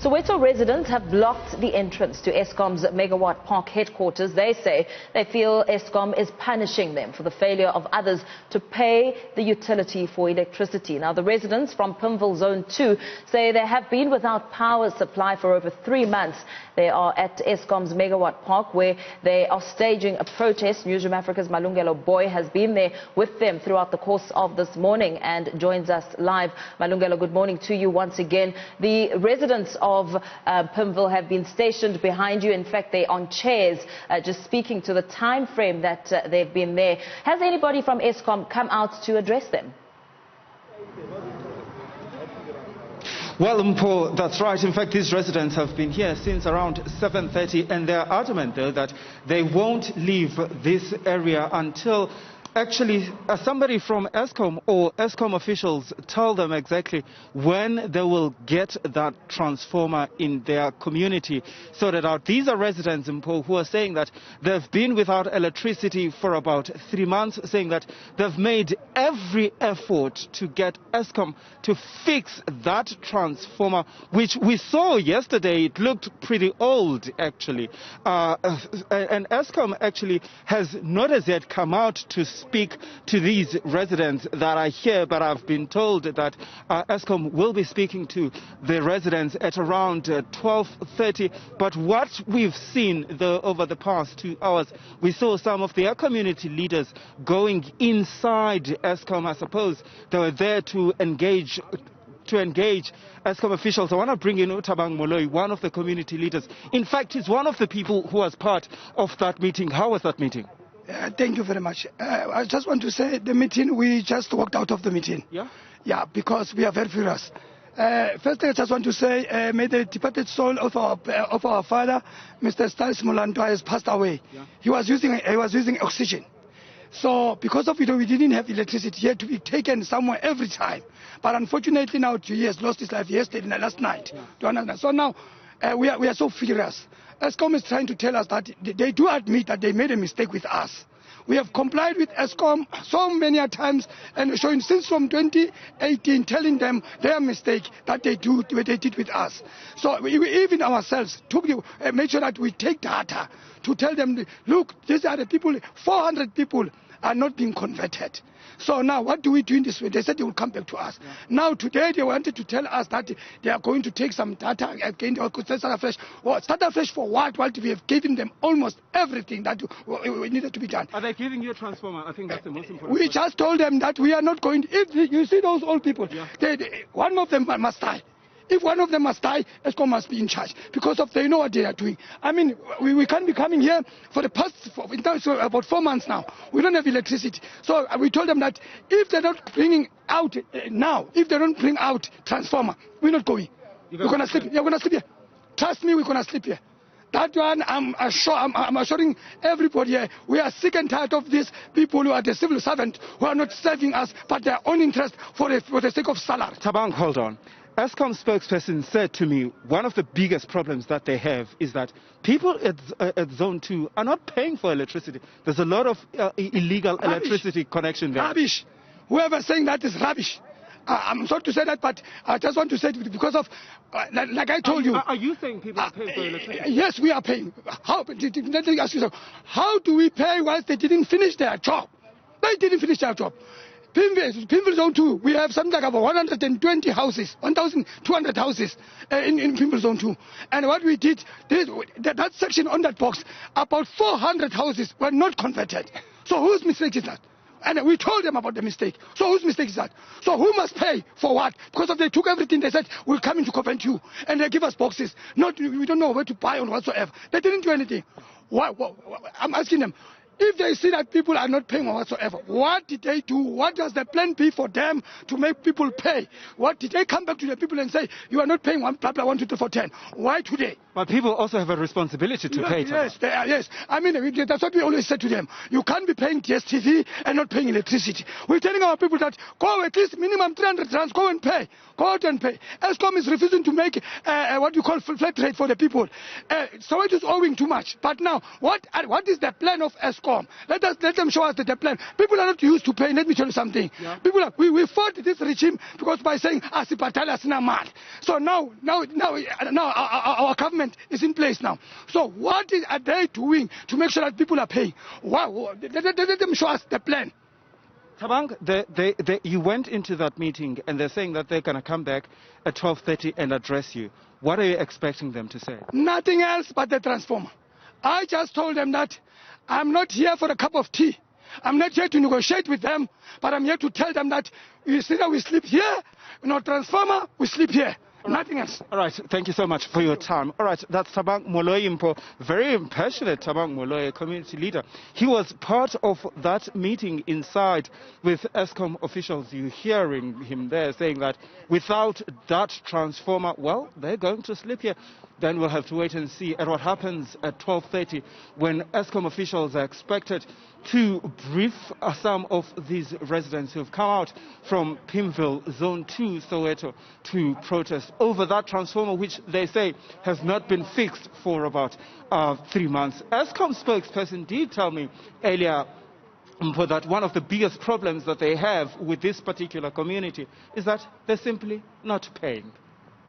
Soweto residents have blocked the entrance to Eskom's Megawatt Park headquarters. They say they feel Eskom is punishing them for the failure of others to pay the utility for electricity. Now, the residents from Pimville Zone 2 say they have been without power supply for over 3 months. They are at Eskom's Megawatt Park, where they are staging a protest. Newzroom Afrika's Malungelo Booi has been there with them throughout the course of this morning and joins us live. Malungelo, good morning to you once again. The residents of Pimville have been stationed behind you. In fact, they're on chairs, just speaking to the time frame that they've been there. Has anybody from Eskom come out to address them? Well, Mpho, that's right. In fact, these residents have been here since around 7:30, and they're adamant, though, that they won't leave this area until actually somebody from Eskom or Eskom officials tell them exactly when they will get that transformer in their community sorted out. These are residents, Mpho, who are saying that they've been without electricity for about 3 months, saying that they've made every effort to get Eskom to fix that transformer, which we saw yesterday. It looked pretty old, actually. And Eskom actually has not as yet come out to speak to these residents that are here, but I've been told that Eskom will be speaking to the residents at around 12:30. But what we've seen over the past 2 hours, we saw some of their community leaders going inside Eskom. I suppose they were there to engage Eskom officials. I want to bring in Thabang Moloi, one of the community leaders. In fact, he's one of the people who was part of that meeting. How was that meeting? Thank you very much. I just want to say the meeting, we just walked out of the meeting. Yeah? Yeah, because we are very furious. First, I just want to say, may the departed soul of our father, Mr. Stalis Molanto, has passed away. Yeah. He was using oxygen. So, because of it, we didn't have electricity. He had to be taken somewhere every time. But unfortunately, now he has lost his life yesterday, last night. Yeah. So now, we are so furious. Eskom is trying to tell us that they do admit that they made a mistake with us. We have complied with Eskom so many times and showing since from 2018, telling them their mistake that they did with us. So we even ourselves made sure that we take data to tell them, look, these are the people, 400 people are not being converted. So now what do we do in this way? They said they will come back to us. Yeah. Now today they wanted to tell us that they are going to take some data again, or start afresh. Well, start afresh for what? While we have given them almost everything that needed to be done. Are they giving you a transformer? I think that's the most important. We just told them that we are not going to, if you see those old people, yeah. One of them must die. If one of them must die, Eskom must be in charge because they know what they are doing. I mean, we can't be coming here for the past about 4 months now. We don't have electricity. So we told them that if they're not bringing out now, if they don't bring out transformer, we're not going. We're going to sleep. Yeah, we're going to sleep here. Trust me, we're going to sleep here. That one, I'm assuring everybody here, we are sick and tired of these people who are the civil servants who are not serving us, but their own interest for the sake of salary. Thabang, hold on. Eskom spokesperson said to me one of the biggest problems that they have is that people at Zone 2 are not paying for electricity. There's a lot of illegal electricity connection there. Rubbish. Whoever's saying that is rubbish. I'm sorry to say that, but I just want to say it because of, like I told you. Are you saying people are paying for electricity? Yes, we are paying. How? Let me ask you something. How do we pay whilst they didn't finish their job? They didn't finish their job. Pimville Zone 2, we have something like about 120 houses, 1,200 houses in Pimville Zone 2. And what we did, that section on that box, about 400 houses were not converted. So whose mistake is that? And we told them about the mistake. So whose mistake is that? So who must pay for what? Because if they took everything, they said, we'll come in to convert you. And they give us boxes. We don't know where to buy or whatsoever. They didn't do anything. I'm asking them, if they see that people are not paying or whatsoever, what did they do? What does the plan be for them to make people pay? What did they come back to the people and say, you are not paying 1, blah, blah, 1, 2, 3, 4, 10? Why today? But people also have a responsibility to pay. Yes, yes. I mean, that's what we always say to them. You can't be paying DSTV and not paying electricity. We're telling our people that go at least minimum 300 rands, go and pay. Go out and pay. Eskom is refusing to make what you call flat rate for the people. Soweto is owing too much. But now, what is the plan of Eskom? Eskom. Let them show us the plan. People are not used to paying. Let me tell you something. Yeah. We fought this regime because by saying asipatala sina mali. So now our government is in place now. So what are they doing to make sure that people are paying? Wow, let them show us the plan. Thabang, you went into that meeting and they're saying that they're going to come back at 12:30 and address you. What are you expecting them to say? Nothing else but the transformer. I just told them that I'm not here for a cup of tea. I'm not here to negotiate with them, but I'm here to tell them that we sleep here, transformer, we sleep here. Nothing else. All right, thank you so much for your time. All right, that's Thabang Moloi, very passionate Thabang Moloi, community leader. He was part of that meeting inside with Eskom officials. You're hearing him there saying that without that transformer, well, they're going to sleep here. Then we'll have to wait and see at what happens at 12:30 when Eskom officials are expected to brief some of these residents who have come out from Pimville Zone 2, Soweto, to protest over that transformer, which they say has not been fixed for about 3 months. Eskom spokesperson did tell me earlier that one of the biggest problems that they have with this particular community is that they're simply not paying.